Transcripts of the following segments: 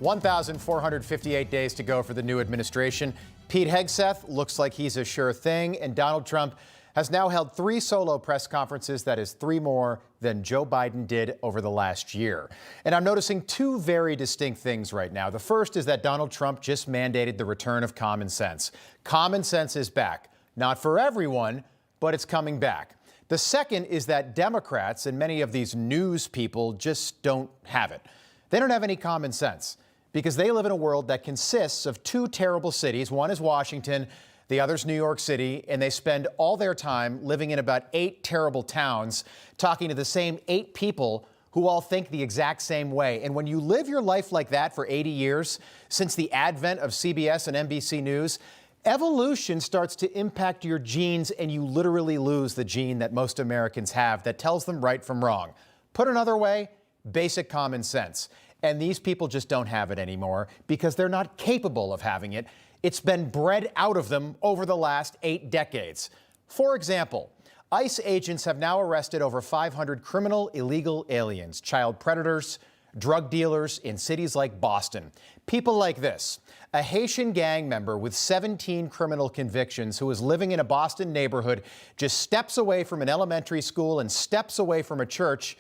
1,458 days to go for the new administration. Pete Hegseth looks like he's a sure thing, and Donald Trump has now held 3 solo press conferences. That is 3 more than Joe Biden did over the last year. And I'm noticing 2 very distinct things right now. The first is that Donald Trump just mandated the return of common sense. Common sense is back. Not for everyone, but it's coming back. The second is that Democrats and many of these news people just don't have it. They don't have any common sense, because they live in a world that consists of 2 terrible cities. One is Washington, the other's New York City, and they spend all their time living in about 8 terrible towns, talking to the same 8 people who all think the exact same way. And when you live your life like that for 80 years, since the advent of CBS and NBC News, evolution starts to impact your genes, and you literally lose the gene that most Americans have that tells them right from wrong. Put another way, basic common sense. And these people just don't have it anymore because they're not capable of having it. It's been bred out of them over the last 8 decades. For example, ICE agents have now arrested over 500 criminal illegal aliens, child predators, drug dealers in cities like Boston. People like this: a Haitian gang member with 17 criminal convictions who is living in a Boston neighborhood, just steps away from an elementary school and steps away from a church.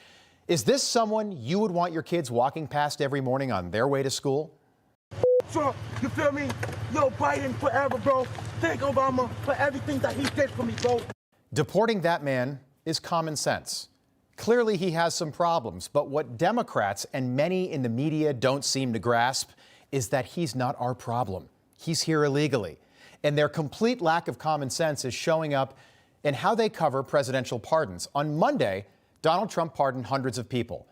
Is this someone you would want your kids walking past every morning on their way to school? Trump, you feel me? Yo, Biden forever, bro. Thank Obama for everything that he did for me, bro. Deporting that man is common sense. Clearly he has some problems, but what Democrats and many in the media don't seem to grasp is that he's not our problem. He's here illegally. And their complete lack of common sense is showing up in how they cover presidential pardons. On Monday, Donald Trump pardoned hundreds of people,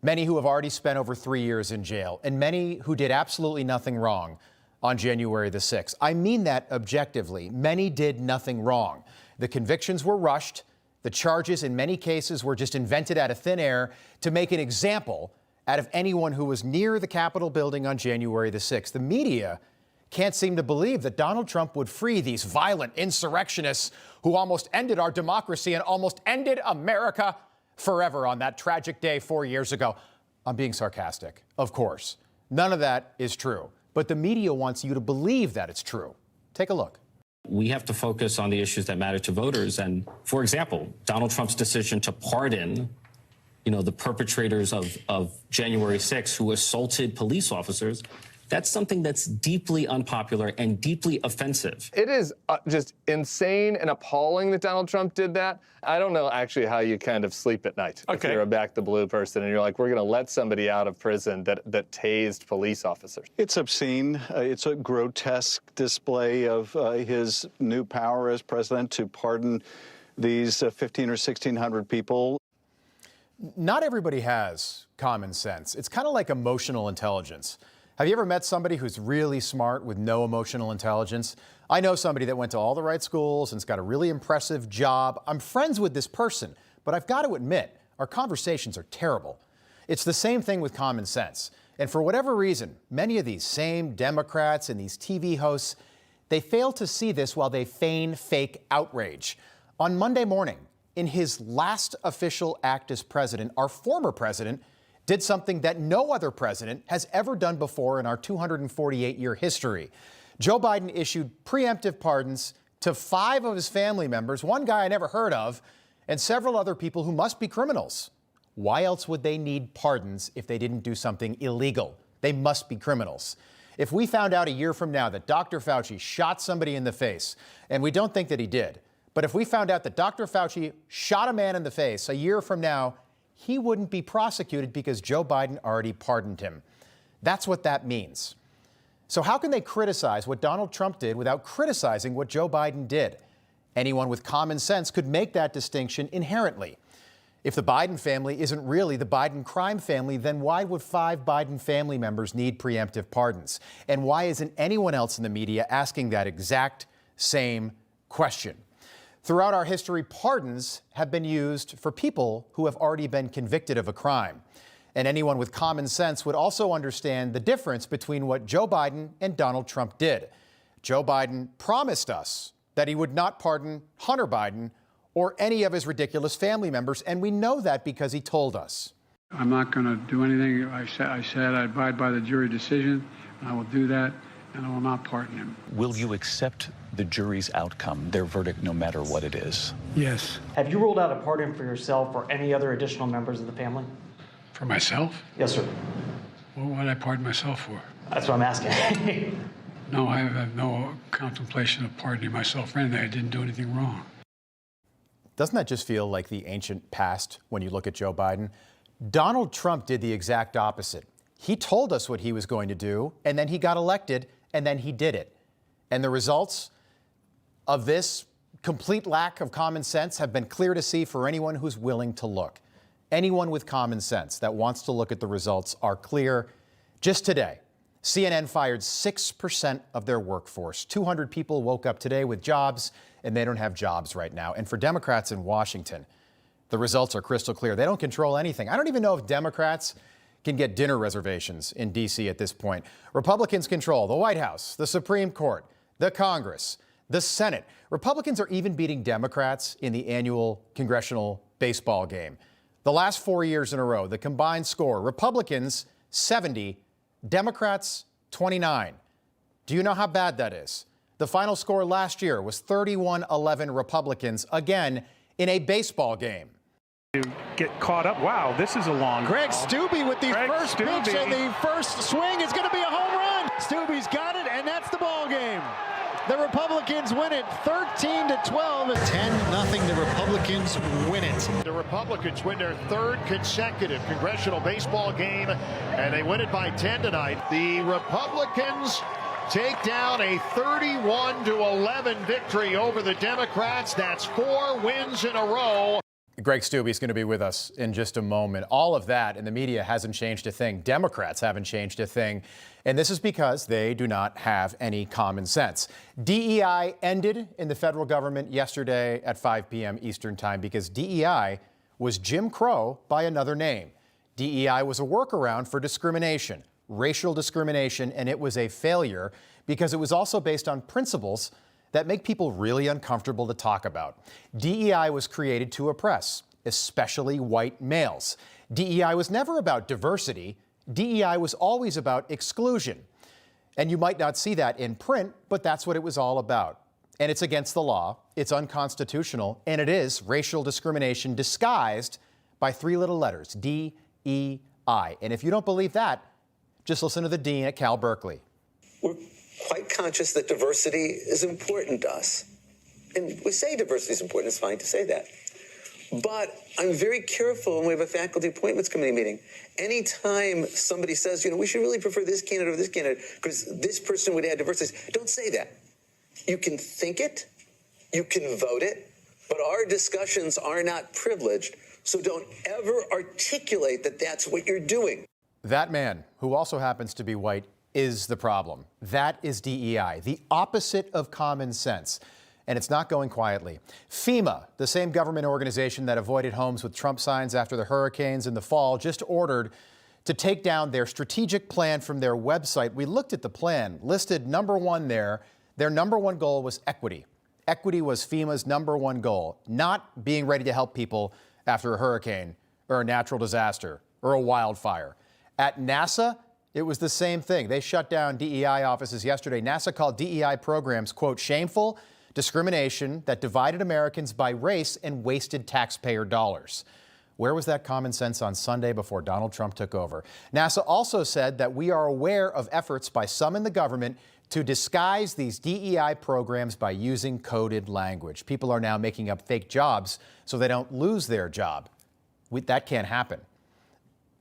many who have already spent over 3 years in jail, and many who did absolutely nothing wrong on January the 6th. I mean that objectively. Many did nothing wrong. The convictions were rushed. The charges in many cases were just invented out of thin air to make an example out of anyone who was near the Capitol building on January the 6th. The media can't seem to believe that Donald Trump would free these violent insurrectionists who almost ended our democracy and almost ended America forever on that tragic day 4 years ago. I'm being sarcastic, of course. None of that is true. But the media wants you to believe that it's true. Take a look. We have to focus on the issues that matter to voters. And, for example, Donald Trump's decision to pardon, the perpetrators of January 6th who assaulted police officers, that's something that's deeply unpopular and deeply offensive. It is just insane and appalling that Donald Trump did that. I don't know actually how you kind of sleep at night if you're a back the blue person and you're like, we're going to let somebody out of prison that tased police officers. It's obscene. It's a grotesque display of his new power as president to pardon these 1,500 or 1,600 people. Not everybody has common sense. It's kind of like emotional intelligence. Have you ever met somebody who's really smart with no emotional intelligence? I know somebody that went to all the right schools and's got a really impressive job. I'm friends with this person, but I've got to admit, our conversations are terrible. It's the same thing with common sense. And for whatever reason, many of these same Democrats and these TV hosts, they fail to see this while they feign fake outrage. On Monday morning, in his last official act as president, our former president did something that no other president has ever done before in our 248-year history. Joe Biden issued preemptive pardons to 5 of his family members, one guy I never heard of, and several other people who must be criminals. Why else would they need pardons if they didn't do something illegal? They must be criminals. If we found out a year from now that Dr. Fauci shot somebody in the face, and we don't think that he did, but if we found out that Dr. Fauci shot a man in the face a year from now, he wouldn't be prosecuted because Joe Biden already pardoned him. That's what that means. So how can they criticize what Donald Trump did without criticizing what Joe Biden did? Anyone with common sense could make that distinction inherently. If the Biden family isn't really the Biden crime family, then why would 5 Biden family members need preemptive pardons? And why isn't anyone else in the media asking that exact same question? Throughout our history, pardons have been used for people who have already been convicted of a crime. And anyone with common sense would also understand the difference between what Joe Biden and Donald Trump did. Joe Biden promised us that he would not pardon Hunter Biden or any of his ridiculous family members, and we know that because he told us. I'm not going to do anything. I said I abide by the jury decision. I will do that, and I will not pardon him. Will you accept the jury's outcome, their verdict, no matter what it is? Yes. Have you ruled out a pardon for yourself or any other additional members of the family? For myself? Yes, sir. Well, what did I pardon myself for? That's what I'm asking. No, I have no contemplation of pardoning myself for anything. I didn't do anything wrong. Doesn't that just feel like the ancient past when you look at Joe Biden? Donald Trump did the exact opposite. He told us what he was going to do, and then he got elected, and then he did it. And the results of this complete lack of common sense have been clear to see for anyone who's willing to look. Anyone with common sense that wants to look at the results are clear. Just today, CNN fired 6% of their workforce. 200 people woke up today with jobs, and they don't have jobs right now. And for Democrats in Washington, the results are crystal clear. They don't control anything. I don't even know if Democrats can get dinner reservations in D.C. at this point. Republicans control the White House, the Supreme Court, the Congress, the Senate. Republicans are even beating Democrats in the annual congressional baseball game. The last 4 years in a row, the combined score, Republicans 70, Democrats 29. Do you know how bad that is? The final score last year was 31-11 Republicans, again, in a baseball game. Get caught up. Wow, this is a long Greg ball. Stubbe with the first pitch, Stubbe. and the first swing is going to be a home run. Stubbe's got it, and that's the ball game. The Republicans win it 13-12. 10-0, the Republicans win it. The Republicans win their third consecutive congressional baseball game, and they win it by 10 tonight. The Republicans take down a 31-11 victory over the Democrats. That's 4 wins in a row. Greg Stubbe is going to be with us in just a moment. All of that, and the media hasn't changed a thing. Democrats haven't changed a thing. And this is because they do not have any common sense. DEI ended in the federal government yesterday at 5 p.m. Eastern Time because DEI was Jim Crow by another name. DEI was a workaround for discrimination, racial discrimination, and it was a failure because it was also based on principles that make people really uncomfortable to talk about. DEI was created to oppress, especially white males. DEI was never about diversity. DEI was always about exclusion. And you might not see that in print, but that's what it was all about. And it's against the law, it's unconstitutional, and it is racial discrimination disguised by 3 little letters, DEI. And if you don't believe that, just listen to the dean at Cal Berkeley. We're quite conscious that diversity is important to us. And we say diversity is important, it's fine to say that. But I'm very careful when we have a faculty appointments committee meeting. Anytime somebody says, we should really prefer this candidate over this candidate because this person would add diversity, don't say that. You can think it, you can vote it, but our discussions are not privileged, so don't ever articulate that that's what you're doing. That man, who also happens to be white, is the problem. That is DEI, the opposite of common sense. And it's not going quietly. FEMA, the same government organization that avoided homes with Trump signs after the hurricanes in the fall, just ordered to take down their strategic plan from their website. We looked at the plan, listed number 1 there. Their number 1 goal was equity. Equity was FEMA's number 1 goal, not being ready to help people after a hurricane or a natural disaster or a wildfire. At NASA, it was the same thing. They shut down DEI offices yesterday. NASA called DEI programs, quote, shameful discrimination that divided Americans by race and wasted taxpayer dollars. Where was that common sense on Sunday before Donald Trump took over? NASA also said that we are aware of efforts by some in the government to disguise these DEI programs by using coded language. People are now making up fake jobs so they don't lose their job. That can't happen.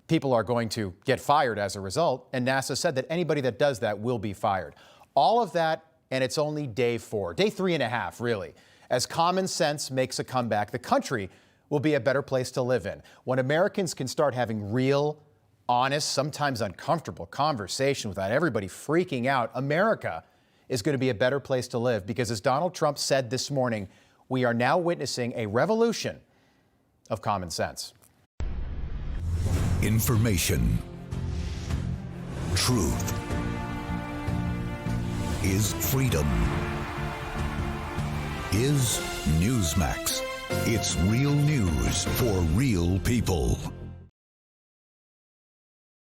People are going to get fired as a result, and NASA said that anybody that does that will be fired. All of that, and it's only day 4, day 3.5, really. As common sense makes a comeback, the country will be a better place to live in. When Americans can start having real, honest, sometimes uncomfortable conversation without everybody freaking out, America is going to be a better place to live because, as Donald Trump said this morning, we are now witnessing a revolution of common sense. Information. Truth. Is freedom. Is Newsmax. It's real news for real people.